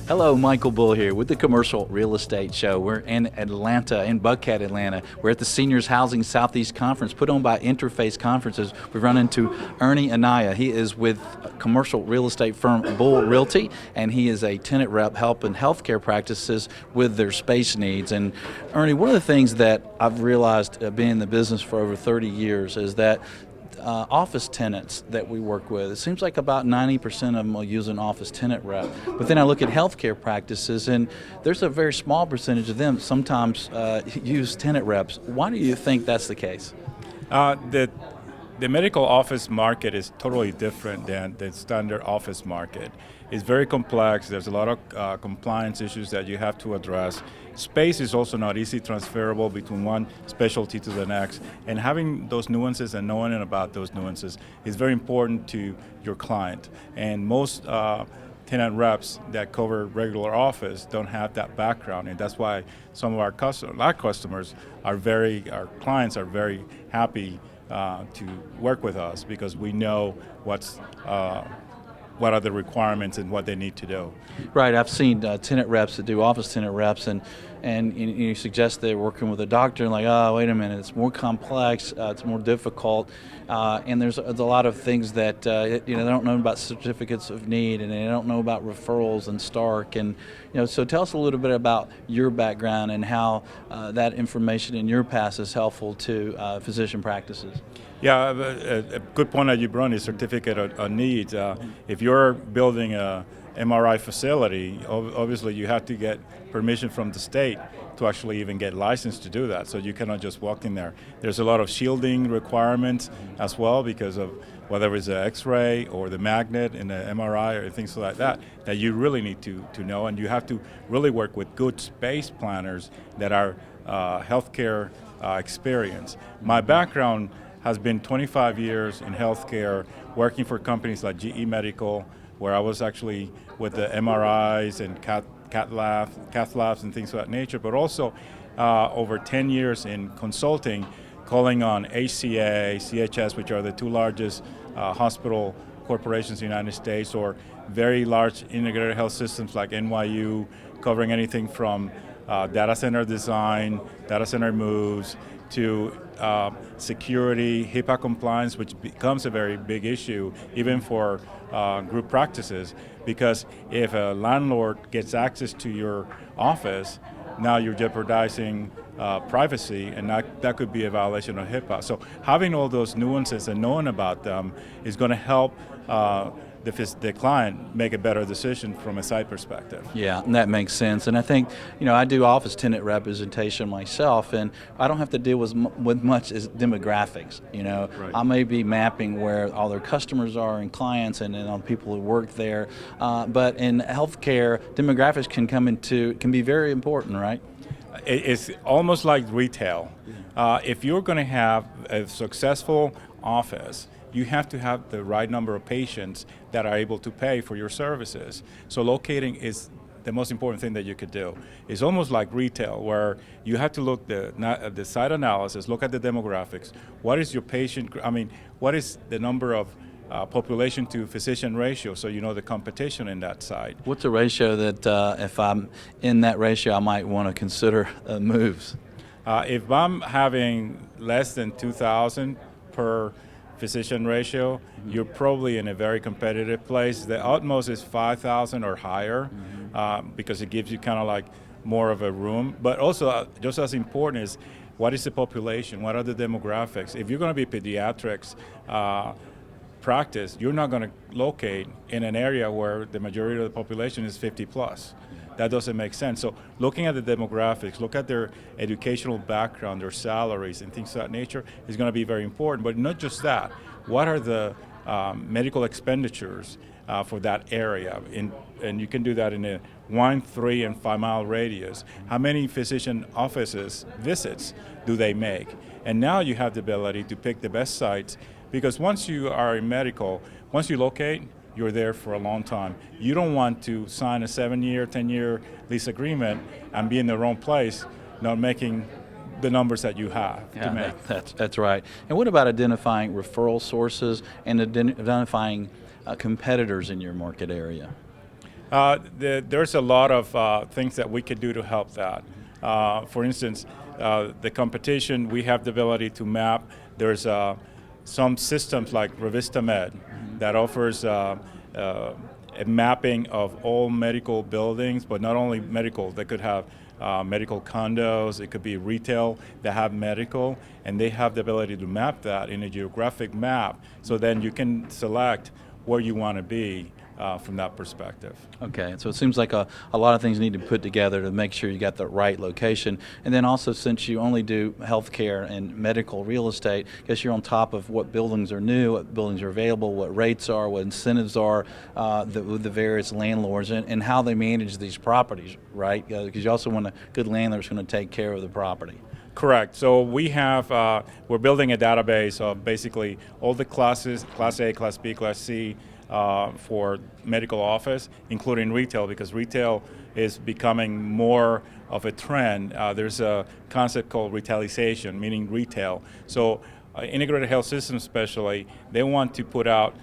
Hello, Michael Bull here with the Commercial Real Estate Show. We're in Atlanta, in Buckhead, Atlanta. We're at the Seniors Housing Southeast Conference put on by Interface Conferences. We've run into Ernie Anaya. He is with commercial real estate firm Bull Realty, and he is a tenant rep helping healthcare practices with their space needs. And Ernie, one of the things that I've realized being in the business for over 30 years is that office tenants that we work with, it seems like about 90% of them will use an office tenant rep. But then I look at healthcare practices, and there's a very small percentage of them that sometimes use tenant reps. Why do you think that's the case? The medical office market is totally different than the standard office market. It's very complex. There's a lot of compliance issues that you have to address. Space is also not easily transferable between one specialty to the next. And having those nuances and knowing about those nuances is very important to your client. And most tenant reps that cover regular office don't have that background, and that's why some of our customers our clients are very happy to work with us, because we know what are the requirements and what they need to do. Right, I've seen tenant reps that do office tenant reps, and you suggest they're working with a doctor, and like, oh, wait a minute, it's more complex, it's more difficult, and there's a lot of things that they don't know about certificates of need, and they don't know about referrals and Stark, and so tell us a little bit about your background and how that information in your past is helpful to physician practices. Yeah, a good point that you brought is certificate of needs. If you're building a MRI facility, obviously you have to get permission from the state to actually even get licensed to do that. So you cannot just walk in there. There's a lot of shielding requirements as well, because of whether it's an X-ray or the magnet in the MRI or things like that you really need to know. And you have to really work with good space planners that are healthcare experienced. My background has been 25 years in healthcare, working for companies like GE Medical, where I was actually with the MRIs and cath labs and things of that nature, but also over 10 years in consulting, calling on HCA, CHS, which are the two largest hospital corporations in the United States, or very large integrated health systems like NYU, covering anything from data center design, data center moves, to security, HIPAA compliance, which becomes a very big issue even for group practices, because if a landlord gets access to your office, now you're jeopardizing privacy, and that could be a violation of HIPAA. So having all those nuances and knowing about them is going to help the client make a better decision from a site perspective. Yeah, and that makes sense. And I think, I do office tenant representation myself, and I don't have to deal with much as demographics. Right. I may be mapping where all their customers are and clients, and then on people who work there. But in healthcare, demographics can be very important, right? It's almost like retail. If you're going to have a successful office, you have to have the right number of patients that are able to pay for your services. So locating is the most important thing that you could do. It's almost like retail, where you have to look at the site analysis, look at the demographics. What is your what is the number of population to physician ratio, so you know the competition in that site. What's a ratio that if I'm in that ratio, I might want to consider moves? If I'm having less than 2,000 per physician ratio, you're probably in a very competitive place. The utmost is 5,000 or higher, because it gives you kind of like more of a room. But also, just as important is, what is the population? What are the demographics? If you're going to be pediatrics practice, you're not going to locate in an area where the majority of the population is 50 plus. That doesn't make sense. So looking at the demographics, look at their educational background, their salaries, and things of that nature is going to be very important. But not just that. What are the medical expenditures for that area? And you can do that in a 1, 3, and 5 mile radius. How many physician offices visits do they make? And now you have the ability to pick the best sites, because once you are in medical, once you locate, you're there for a long time. You don't want to sign a 7-year, 10-year lease agreement and be in the wrong place, not making the numbers that you have to make. That's right. And what about identifying referral sources and identifying competitors in your market area? There's a lot of things that we could do to help that. For instance, the competition, we have the ability to map. There's some systems like RevistaMed that offers a mapping of all medical buildings, but not only medical. They could have medical condos, it could be retail that have medical, and they have the ability to map that in a geographic map, so then you can select where you want to be from that perspective. Okay, so it seems like a lot of things need to be put together to make sure you got the right location. And then also, since you only do healthcare and medical real estate, I guess you're on top of what buildings are new, what buildings are available, what rates are, what incentives are with the various landlords, and how they manage these properties, right? Because you also want a good landlord that's going to take care of the property. Correct. So we have, we're building a database of basically all the classes, Class A, Class B, Class C, for medical office, including retail, because retail is becoming more of a trend. There's a concept called retailization, meaning retail. So integrated health systems especially, they want to put out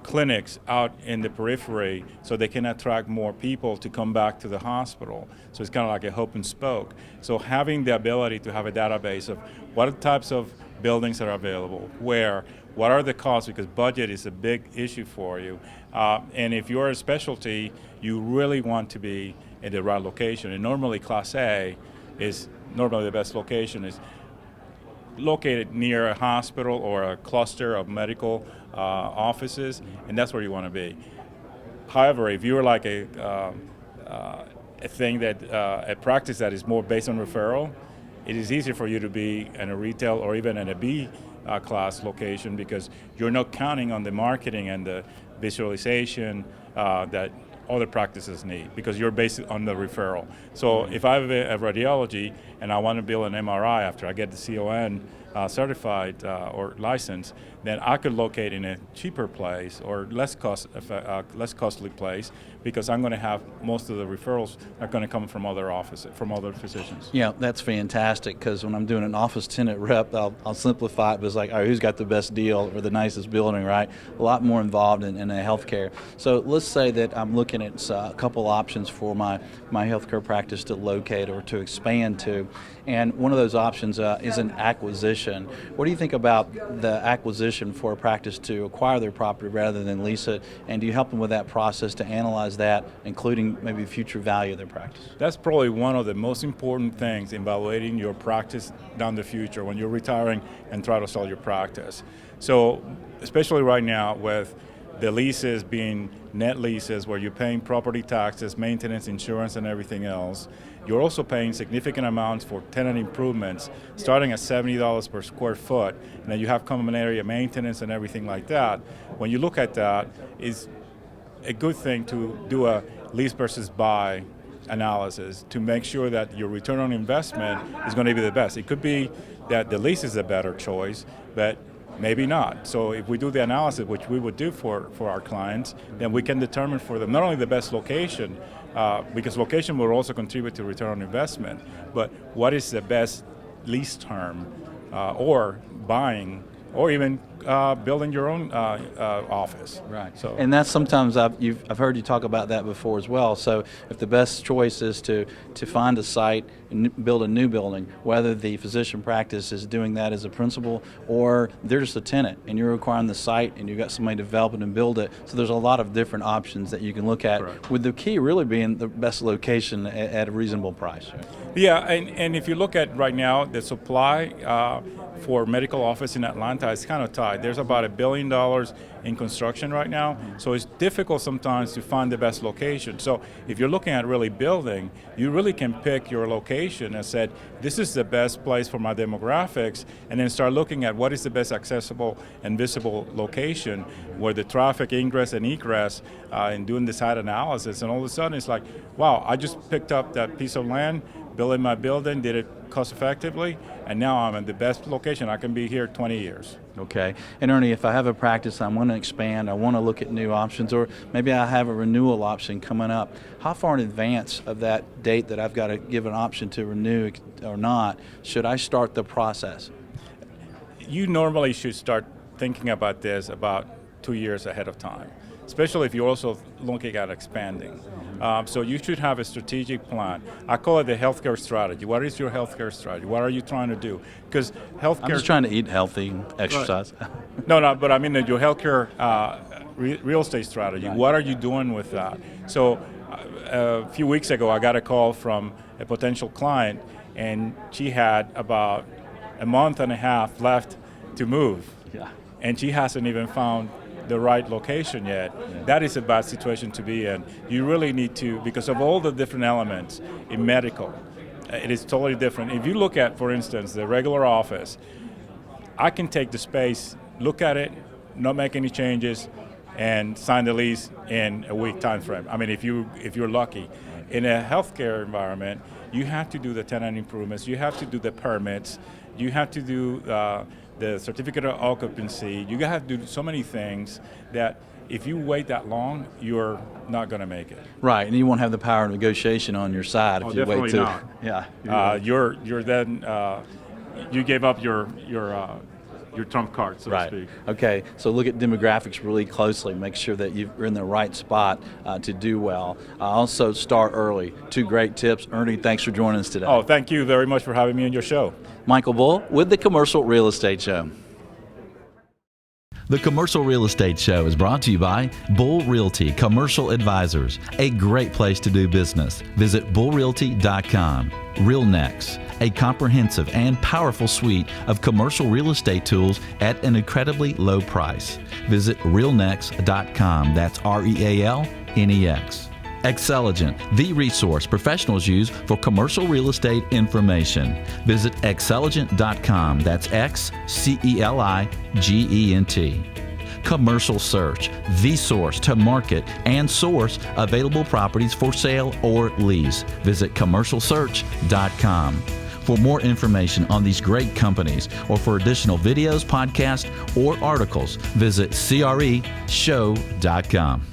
clinics out in the periphery so they can attract more people to come back to the hospital. So it's kind of like a hub and spoke. So having the ability to have a database of what types of buildings are available, where, what are the costs, because budget is a big issue for you. And if you're a specialty, you really want to be in the right location. And normally Class A is normally the best location, is located near a hospital or a cluster of medical offices, and that's where you want to be. However, if you're like a thing that a practice that is more based on referral, it is easier for you to be in a retail or even in a B class location, because you're not counting on the marketing and the visualization that other practices need, because you're based on the referral. So if I have a radiology and I want to build an MRI after I get the CON certified or licensed, then I could locate in a cheaper place or less costly place, because I'm going to have most of the referrals are going to come from other offices, from other physicians. Yeah, that's fantastic, because when I'm doing an office tenant rep, I'll simplify it, but it's like, all right, who's got the best deal or the nicest building, right? A lot more involved in a healthcare. So let's say that I'm looking at a couple options for my healthcare practice to locate or to expand to, and one of those options is an acquisition. What do you think about the acquisition for a practice to acquire their property rather than lease it, and do you help them with that process to analyze that, including maybe future value of their practice? That's probably one of the most important things in evaluating your practice down the future when you're retiring and try to sell your practice. So especially right now with the leases being net leases where you're paying property taxes, maintenance, insurance, and everything else, you're also paying significant amounts for tenant improvements, starting at $70 per square foot, and then you have common area maintenance and everything like that. When you look at that, it's a good thing to do a lease versus buy analysis to make sure that your return on investment is going to be the best. It could be that the lease is a better choice, but maybe not. So if we do the analysis, which we would do for our clients, then we can determine for them not only the best location, because location will also contribute to return on investment, but what is the best lease term, or buying, or even building your own office. Right. So, and that's sometimes I've heard you talk about that before as well. So if the best choice is to find a site and build a new building, whether the physician practice is doing that as a principal or they're just a tenant and you're acquiring the site and you've got somebody to develop it and build it. So there's a lot of different options that you can look at. Correct. With the key really being the best location at a reasonable price. Right? yeah, and if you look at right now, the supply for medical office in Atlanta is kind of tight. There's about $1 billion in construction right now, so it's difficult sometimes to find the best location. So if you're looking at really building, you really can pick your location and said, this is the best place for my demographics, and then start looking at what is the best accessible and visible location where the traffic ingress and egress, and doing the site analysis, and all of a sudden it's like, wow, I just picked up that piece of land building my building, did it cost effectively, and now I'm in the best location. I can be here 20 years. Okay. And Ernie, if I have a practice, I want to expand, I want to look at new options, or maybe I have a renewal option coming up, how far in advance of that date that I've got to give an option to renew or not, should I start the process? You normally should start thinking about this about 2 years ahead of time, especially if you're also looking at expanding. So you should have a strategic plan. I call it the healthcare strategy. What is your healthcare strategy? What are you trying to do? Because healthcare. I'm just trying to eat healthy, exercise. Right. No, but I mean your healthcare real estate strategy. Right. What are you doing with that? So a few weeks ago, I got a call from a potential client, and she had about a month and a half left to move. Yeah. And she hasn't even found the right location yet. Yeah. That is a bad situation to be in. You really need to, because of all the different elements in medical, it is totally different. If you look at, for instance, the regular office, I can take the space, look at it, not make any changes, and sign the lease in a week time frame. I mean, if you're lucky. In a healthcare environment, you have to do the tenant improvements, you have to do the permits, you have to do the certificate of occupancy. You have to do so many things that if you wait that long, you're not going to make it. Right, and you won't have the power of negotiation on your side if you wait too. Not. Yeah. You're then you gave up your trump card, so to speak. Okay, so look at demographics really closely. Make sure that you're in the right spot to do well. Also, start early. 2 great tips. Ernie, thanks for joining us today. Oh, thank you very much for having me on your show. Michael Bull with the Commercial Real Estate Show. The Commercial Real Estate Show is brought to you by Bull Realty Commercial Advisors, a great place to do business. Visit bullrealty.com. RealNex, a comprehensive and powerful suite of commercial real estate tools at an incredibly low price. Visit realnex.com. That's REALNEX. Xceligent, the resource professionals use for commercial real estate information. Visit xceligent.com. That's XCELIGENT. Commercial Search, the source to market and source available properties for sale or lease. Visit commercialsearch.com. For more information on these great companies or for additional videos, podcasts, or articles, visit CREshow.com.